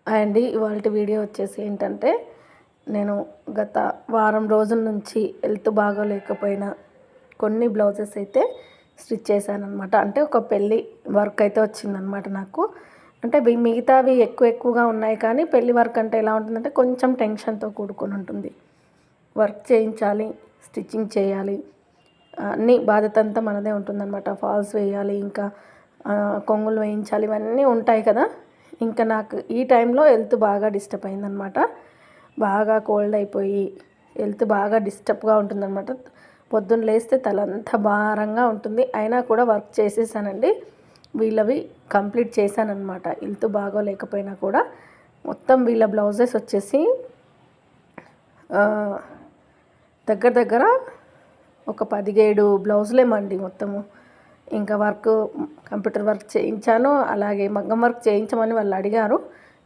అండి ఇవాల్టి వీడియో వచ్చేసి ఏంటంటే నేను గత వారం రోజుల నుంచి హెల్త్ బాగోలేకపోయినా కొన్ని బ్లౌజెస్ అయితే స్టిచ్ చేశానన్నమాట. అంటే ఒక పెళ్ళి వర్క్ అయితే వచ్చిందనమాట నాకు. అంటే మిగతావి ఎక్కువగా ఉన్నాయి, కానీ పెళ్ళి వర్క్ అంటే ఎలా ఉంటుందంటే కొంచెం టెన్షన్తో కూడుకొని ఉంటుంది. వర్క్ చేయించాలి, స్టిచ్చింగ్ చేయాలి, అన్నీ బాధ్యత అంతా మనదే ఉంటుందన్నమాట. ఫాల్స్ వేయాలి, ఇంకా కొంగులు వేయించాలి, ఇవన్నీ ఉంటాయి కదా. ఇంకా నాకు ఈ టైంలో హెల్త్ బాగా డిస్టర్బ్ అయిందనమాట. బాగా కోల్డ్ అయిపోయి హెల్త్ బాగా డిస్టర్బ్గా ఉంటుందన్నమాట. పొద్దున్న లేస్తే తలంతా భారంగా ఉంటుంది. అయినా కూడా వర్క్ చేసేసానండి. వీళ్ళవి కంప్లీట్ చేశానన్నమాట. హెల్త్ బాగోలేకపోయినా కూడా మొత్తం వీళ్ళ బ్లౌజెస్ వచ్చేసి దగ్గర దగ్గర ఒక 17 బ్లౌజులేమండి మొత్తము. ఇంకా కంప్యూటర్ వర్క్ చేయించాను, అలాగే మగ్గం వర్క్ చేయించమని వాళ్ళు అడిగారు.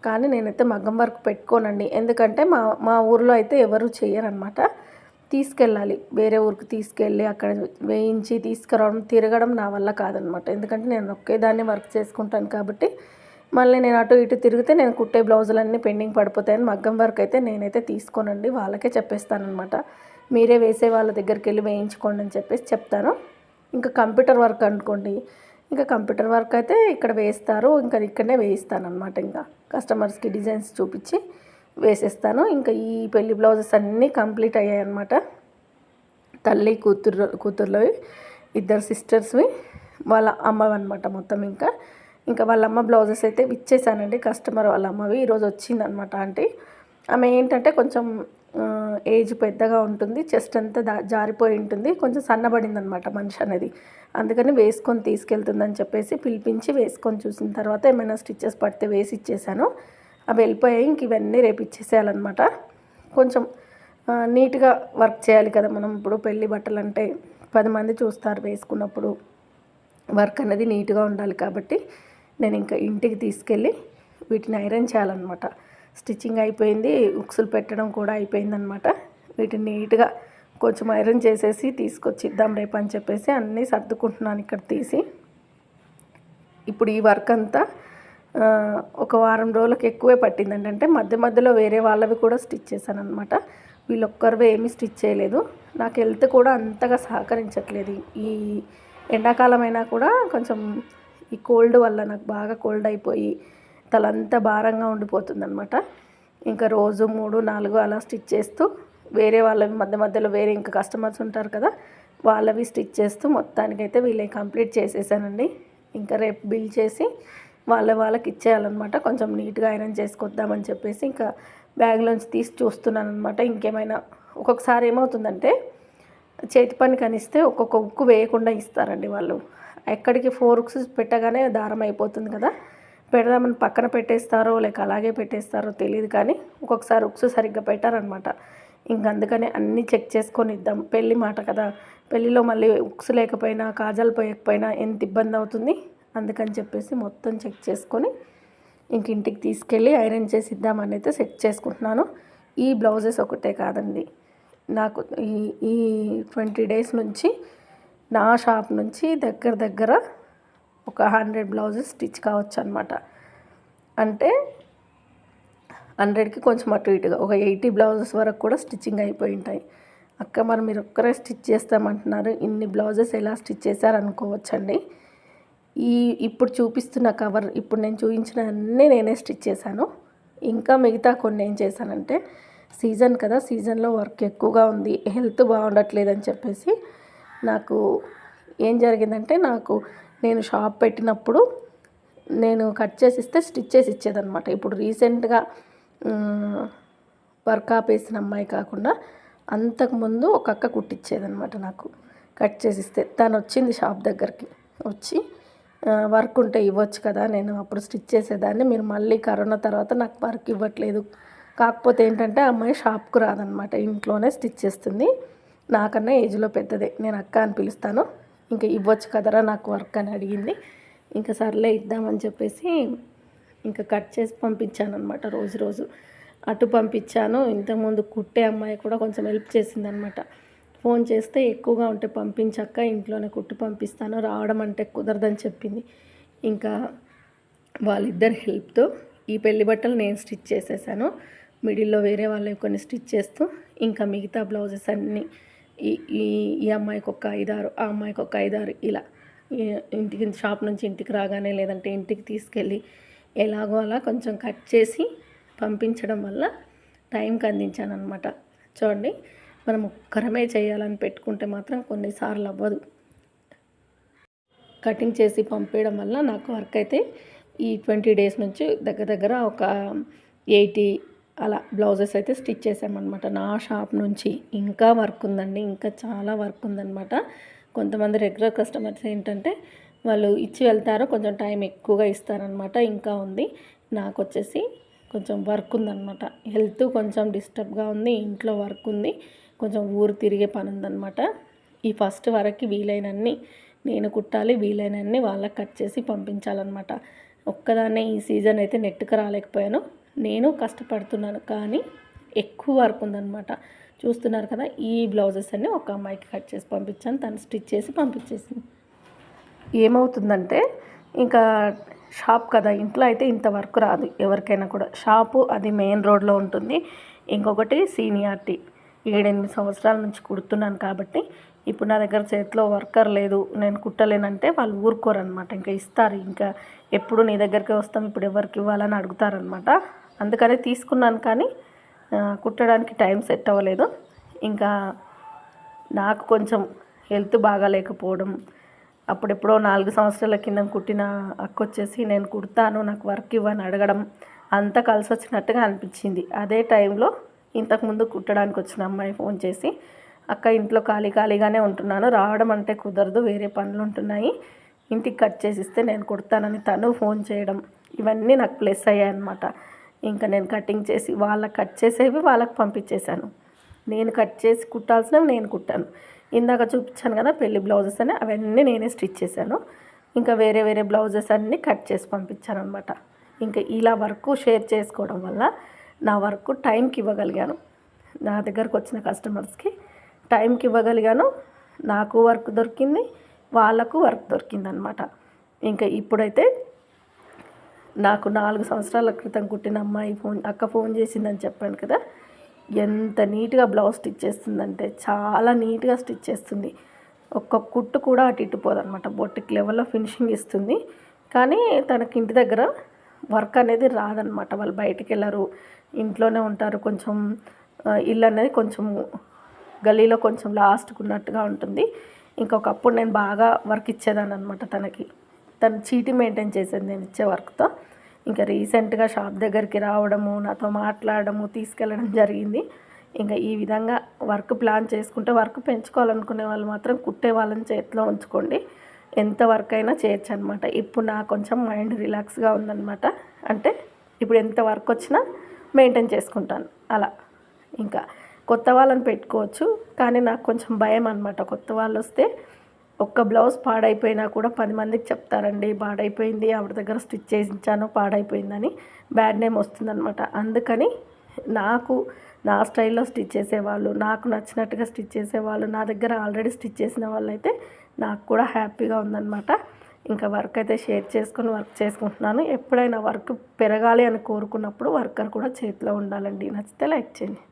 కానీ నేనైతే మగ్గం వర్క్ పెట్టుకోనండి. ఎందుకంటే మా ఊరిలో అయితే ఎవరు చేయరనమాట. తీసుకెళ్ళాలి, వేరే ఊరికి తీసుకెళ్ళి అక్కడ వేయించి తీసుకురావడం, తిరగడం నా వల్ల కాదనమాట. ఎందుకంటే నేను ఒకేదాన్ని వర్క్ చేసుకుంటాను కాబట్టి మళ్ళీ నేను అటు ఇటు తిరిగితే నేను కుట్టే బ్లౌజులన్నీ పెండింగ్ పడిపోతాయని మగ్గం వర్క్ అయితే నేనైతే తీసుకోనండి. వాళ్ళకే చెప్పేస్తానమాట. మీరే వేసే వాళ్ళ దగ్గరికి వెళ్ళి వేయించుకోండి అని చెప్పేసి చెప్తాను. ఇంకా కంప్యూటర్ వర్క్ అనుకోండి, ఇంకా కంప్యూటర్ వర్క్ అయితే ఇక్కడ వేస్తారు, ఇంకా ఇక్కడనే వేయిస్తానమాట. ఇంకా కస్టమర్స్కి డిజైన్స్ చూపించి వేసేస్తాను. ఇంకా ఈ పెళ్లి బ్లౌజెస్ అన్నీ కంప్లీట్ అయ్యాయి అన్నమాట. తల్లి కూతుర్లవి, ఇద్దరు సిస్టర్స్వి, వాళ్ళ అమ్మవి అనమాట మొత్తం. ఇంకా వాళ్ళ అమ్మ బ్లౌజెస్ అయితే ఇచ్చేసానండి. కస్టమర్ వాళ్ళ అమ్మవి ఈరోజు వచ్చిందనమాట ఆంటీ. ఆమె ఏంటంటే కొంచెం ఏజ్ పెద్దగా ఉంటుంది, చెస్ట్ అంతా జారిపోయి ఉంటుంది, కొంచెం సన్నబడింది అనమాట మనిషి అనేది. అందుకని వేసుకొని తీసుకెళ్తుందని చెప్పేసి పిలిపించి వేసుకొని చూసిన తర్వాత ఏమైనా స్టిచ్చెస్ పడితే వేసి ఇచ్చేసాను. అవి వెళ్ళిపోయాయి. ఇంక ఇవన్నీ రేపు ఇచ్చేసేయాలన్నమాట. కొంచెం నీట్గా వర్క్ చేయాలి కదా మనం. ఇప్పుడు పెళ్ళి బట్టలు అంటే 10 మంది చూస్తారు వేసుకున్నప్పుడు. వర్క్ అనేది నీట్గా ఉండాలి కాబట్టి నేను ఇంకా ఇంటికి తీసుకెళ్ళి వీటిని ఐరన్ చేయాలన్నమాట. స్టిచ్చింగ్ అయిపోయింది, ఉక్సులు పెట్టడం కూడా అయిపోయిందనమాట. వీటిని నీట్గా కొంచెం ఐరన్ చేసేసి తీసుకొచ్చి ఇద్దాం రేపు అని చెప్పేసి అన్నీ సర్దుకుంటున్నాను ఇక్కడ తీసి. ఇప్పుడు ఈ వర్క్ అంతా ఒక వారం రోజులకు ఎక్కువే పట్టిందండి. అంటే మధ్యలో వేరే వాళ్ళవి కూడా స్టిచ్ చేశాను అనమాట. వీళ్ళొక్కరివే ఏమీ స్టిచ్ చేయలేదు. నాకు హెల్త్ కూడా అంతగా సహకరించట్లేదు. ఈ ఎండాకాలం అయినా కూడా కొంచెం ఈ కోల్డ్ వల్ల నాకు బాగా కోల్డ్ అయిపోయి తలంతా భారంగా ఉండిపోతుందన్నమాట. ఇంకా రోజు 3, 4 అలా స్టిచ్ చేస్తూ వేరే వాళ్ళవి మధ్యలో వేరే ఇంకా కస్టమర్స్ ఉంటారు కదా, వాళ్ళవి స్టిచ్ చేస్తూ మొత్తానికైతే వీళ్ళవి కంప్లీట్ చేసేసానండి. ఇంకా రేపు బిల్ చేసి వాళ్ళకి ఇచ్చేయాలన్నమాట. కొంచెం నీట్గా ఐరన్ చేసుకొద్దామని చెప్పేసి ఇంకా బ్యాగ్లోంచి తీసి చూస్తున్నాను అనమాట. ఇంకేమైనా ఒక్కొక్కసారి ఏమవుతుందంటే చేతి పని కనిస్తే ఒక్కొక్క ఉక్కు వేయకుండా ఇస్తారండి వాళ్ళు. ఎక్కడికి 4 ఉక్స్ పెట్టగానే దారం అయిపోతుంది కదా, పెడదామని పక్కన పెట్టేస్తారో లేక అలాగే పెట్టేస్తారో తెలియదు, కానీ ఒక్కొక్కసారి ఉక్స్ సరిగ్గా పెట్టారనమాట. ఇంక అందుకనే అన్నీ చెక్ చేసుకొని ఇద్దాం, పెళ్ళి మాట కదా, పెళ్ళిలో మళ్ళీ ఉక్స్ లేకపోయినా కాజాలు పోయకపోయినా ఎంత ఇబ్బంది అవుతుంది. అందుకని చెప్పేసి మొత్తం చెక్ చేసుకొని ఇంక ఇంటికి తీసుకెళ్ళి ఐరన్ చేసి ఇద్దామని అయితే సెట్ చేసుకుంటున్నాను. ఈ బ్లౌజెస్ ఒకటే కాదండి, నాకు ఈ 20 డేస్ నుంచి నా షాప్ నుంచి దగ్గర ఒక 100 బ్లౌజెస్ స్టిచ్ కావచ్చు అనమాట. అంటే 100కి కొంచెం అటు ఇటుగా ఒక 80 బ్లౌజెస్ వరకు కూడా స్టిచ్చింగ్ అయిపోయి ఉంటాయి. అక్క మరి మీరు ఒక్కరే స్టిచ్ చేస్తామంటున్నారు, ఇన్ని బ్లౌజెస్ ఎలా స్టిచ్ చేశారనుకోవచ్చండి. ఇప్పుడు చూపిస్తున్న కవర్, ఇప్పుడు నేను చూపించిన అన్నీ నేనే స్టిచ్ చేశాను. ఇంకా మిగతా కొన్ని ఏం చేశానంటే సీజన్ కదా, సీజన్లో వర్క్ ఎక్కువగా ఉంది, హెల్త్ బాగుండట్లేదని చెప్పేసి నాకు ఏం జరిగిందంటే, నేను షాప్ పెట్టినప్పుడు నేను కట్ చేసి ఇస్తే స్టిచ్ చేసి ఇచ్చేదనమాట. ఇప్పుడు రీసెంట్గా వర్క్ ఆపేసిన అమ్మాయి కాకుండా అంతకుముందు ఒక అక్క కుట్టించేదనమాట నాకు. కట్ చేసి ఇస్తే తను వచ్చింది షాప్ దగ్గరికి వచ్చి, వర్క్ ఉంటే ఇవ్వచ్చు కదా, నేను అప్పుడు స్టిచ్ చేసేదాన్ని, మీరు మళ్ళీ కరోనా తర్వాత నాకు వర్క్ ఇవ్వట్లేదు. కాకపోతే ఏంటంటే ఆ అమ్మాయి షాప్కు రాదనమాట, ఇంట్లోనే స్టిచ్ చేస్తుంది. నాకన్నా ఏజ్లో పెద్దదే, నేను అక్క అని పిలుస్తాను. ఇంకా ఇవ్వచ్చు కదరా నాకు వర్క్ అని అడిగింది. ఇంకా సర్లే ఇద్దామని చెప్పేసి ఇంకా కట్ చేసి పంపించాను అనమాట. రోజు అటు పంపించాను. ఇంతకుముందు కుట్టే అమ్మాయి కూడా కొంచెం హెల్ప్ చేసిందనమాట. ఫోన్ చేస్తే ఎక్కువగా ఉంటే పంపించక్క, ఇంట్లోనే కుట్టి పంపిస్తాను, రావడం అంటే కుదరదని చెప్పింది. ఇంకా వాళ్ళిద్దరి హెల్ప్తో ఈ పెళ్లి బట్టలు నేను స్టిచ్ చేసేసాను. మిడిల్లో వేరే వాళ్ళవి కొన్ని స్టిచ్ చేస్తూ ఇంకా మిగతా బ్లౌజెస్ అన్నీ ఈ ఈ ఈ అమ్మాయికి ఒక 5-6, ఆ అమ్మాయికి ఒక 5-6 ఇలా ఇంటికి షాప్ నుంచి ఇంటికి రాగానే లేదంటే ఇంటికి తీసుకెళ్ళి ఎలాగో అలా కొంచెం కట్ చేసి పంపించడం వల్ల టైంకి అందించాను అనమాట. చూడండి, మనం ఒక్కరమే చేయాలని పెట్టుకుంటే మాత్రం కొన్నిసార్లు అవ్వదు. కటింగ్ చేసి పంపేయడం వల్ల నాకు వర్క్ అయితే ఈ 20 డేస్ నుంచి దగ్గర ఒక 80 అలా బ్లౌజెస్ అయితే స్టిచ్ చేసామన్నమాట. నా షాప్ నుంచి ఇంకా వర్క్ ఉందండి, ఇంకా చాలా వర్క్ ఉందన్నమాట. కొంతమంది రెగ్యులర్ కస్టమర్స్ ఏంటంటే వాళ్ళు ఇచ్చి వెళ్తారు, కొంచెం టైం ఎక్కువగా ఇస్తారనమాట. ఇంకా ఉంది, నాకు వచ్చేసి కొంచెం వర్క్ ఉందన్నమాట. హెల్త్ కొంచెం డిస్టర్బ్గా ఉంది, ఇంట్లో వర్క్ ఉంది, కొంచెం ఊరు తిరిగే పని ఉందన్నమాట. ఈ ఫస్ట్ వరకు వీలైనన్ని నేను కుట్టాలి, వీలైనన్ని వాళ్ళకి కట్ చేసి పంపించాలన్నమాట. ఒక్కదాన్నే ఈ సీజన్ అయితే నెట్కి రాలేకపోయాను. నేను కష్టపడుతున్నాను, కానీ ఎక్కువ వర్క్ ఉందన్నమాట. చూస్తున్నారు కదా, ఈ బ్లౌజెస్ అన్నీ ఒక అమ్మాయికి కట్ చేసి పంపించాను, తను స్టిచ్ చేసి పంపించేసింది. ఏమవుతుందంటే ఇంకా షాప్ కదా, ఇంట్లో అయితే ఇంత వర్క్ రాదు ఎవరికైనా కూడా. షాపు అది మెయిన్ రోడ్లో ఉంటుంది. ఇంకొకటి సీనియారిటీ, 7-8 సంవత్సరాల నుంచి కుడుతున్నాను కాబట్టి ఇప్పుడు నా దగ్గర చేతిలో వర్కర్ లేదు, నేను కుట్టలేనంటే వాళ్ళు ఊరుకోరనమాట. ఇంకా ఇస్తారు, ఇంకా ఎప్పుడు నీ దగ్గరికి వస్తాం, ఇప్పుడు ఎవరికి ఇవ్వాలని అడుగుతారనమాట. అందుకనే తీసుకున్నాను, కానీ కుట్టడానికి టైం సెట్ అవ్వలేదు. ఇంకా నాకు కొంచెం హెల్త్ బాగాలేకపోవడం, అప్పుడెప్పుడో 4 సంవత్సరాల కింద కుట్టిన అక్క వచ్చేసి నేను కుడతాను, నాకు వర్క్ ఇవ్వని అడగడం అంతా కలిసి వచ్చినట్టుగా అనిపించింది. అదే టైంలో ఇంతకుముందు కుట్టడానికి వచ్చిన అమ్మాయి ఫోన్ చేసి, అక్క ఇంట్లో ఖాళీగానే ఉంటున్నాను, రావడం అంటే కుదరదు, వేరే పనులు ఉంటున్నాయి, ఇంటికి కట్ చేసి ఇస్తే నేను కుడతానని తను ఫోన్ చేయడం, ఇవన్నీ నాకు ప్లస్ అయ్యాయి అన్నమాట. ఇంకా నేను కటింగ్ చేసి వాళ్ళకి కట్ చేసేవి వాళ్ళకి పంపించేశాను. నేను కట్ చేసి కుట్టాల్సినవి నేను కుట్టాను. ఇందాక చూపించాను కదా పెళ్లి బ్లౌజెస్ అని, అవన్నీ నేనే స్టిచ్ చేశాను. ఇంకా వేరే బ్లౌజెస్ అన్నీ కట్ చేసి పంపించాను అనమాట. ఇంకా ఇలా వర్క్ షేర్ చేసుకోవడం వల్ల నా వర్క్ టైంకి ఇవ్వగలిగాను. నా దగ్గరకు వచ్చిన కస్టమర్స్కి టైంకి ఇవ్వగలిగాను, నాకు వర్క్ దొరికింది, వాళ్ళకు వర్క్ దొరికిందనమాట. ఇంకా ఇప్పుడైతే నాకు 4 సంవత్సరాల క్రితం కుట్టిన అమ్మాయి అక్క ఫోన్ చేసిందని చెప్పాను కదా, ఎంత నీట్గా బ్లౌజ్ స్టిచ్ చేస్తుందంటే చాలా నీట్గా స్టిచ్ చేస్తుంది. ఒక్క కుట్టు కూడా అటు ఇట్టుపోదనమాట, బొట్టికి లెవెల్లో ఫినిషింగ్ ఇస్తుంది. కానీ తనకి ఇంటి దగ్గర వర్క్ అనేది రాదనమాట. వాళ్ళు బయటికి వెళ్ళరు, ఇంట్లోనే ఉంటారు. కొంచెం ఇల్లు అనేది కొంచెం గల్లీలో కొంచెం లాస్ట్కి ఉన్నట్టుగా ఉంటుంది. ఇంకొకప్పుడు నేను బాగా వర్క్ ఇచ్చేదాన్ని అనమాట తనకి. తను చీటీ మెయింటైన్ చేసేది నేను ఇచ్చే వర్క్తో. ఇంకా రీసెంట్గా షాప్ దగ్గరికి రావడము, నాతో మాట్లాడడము, తీసుకెళ్ళడం జరిగింది. ఇంకా ఈ విధంగా వర్క్ ప్లాన్ చేసుకుంటే, వర్క్ పెంచుకోవాలనుకునే వాళ్ళు మాత్రం కుట్టే వాళ్ళని చేతిలో ఉంచుకోండి, ఎంత వర్క్ అయినా చేయొచ్చు అనమాట. ఇప్పుడు నాకు కొంచెం మైండ్ రిలాక్స్గా ఉందన్నమాట. అంటే ఇప్పుడు ఎంత వర్క్ వచ్చినా మెయింటైన్ చేసుకుంటాను అలా. ఇంకా కొత్త వాళ్ళని పెట్టుకోవచ్చు, కానీ నాకు కొంచెం భయం అనమాట. కొత్త వాళ్ళు వస్తే ఒక్క బ్లౌజ్ పాడైపోయినా కూడా 10 మందికి చెప్తారండి, పాడైపోయింది, ఆవిడ దగ్గర స్టిచ్ చేయించాను పాడైపోయిందని బ్యాడ్ నేమ్ వస్తుందన్నమాట. అందుకని నాకు నా స్టైల్లో స్టిచ్ చేసేవాళ్ళు, నాకు నచ్చినట్టుగా స్టిచ్ చేసేవాళ్ళు, నా దగ్గర ఆల్రెడీ స్టిచ్ చేసిన వాళ్ళు అయితే నాకు కూడా హ్యాపీగా ఉందన్నమాట. ఇంకా వర్క్ అయితే షేర్ చేసుకొని వర్క్ చేసుకుంటున్నాను. ఎప్పుడైనా వర్క్ పెరగాలి అని కోరుకున్నప్పుడు వర్కర్ కూడా చేతిలో ఉండాలండి. నచ్చితే లైక్ చేయండి.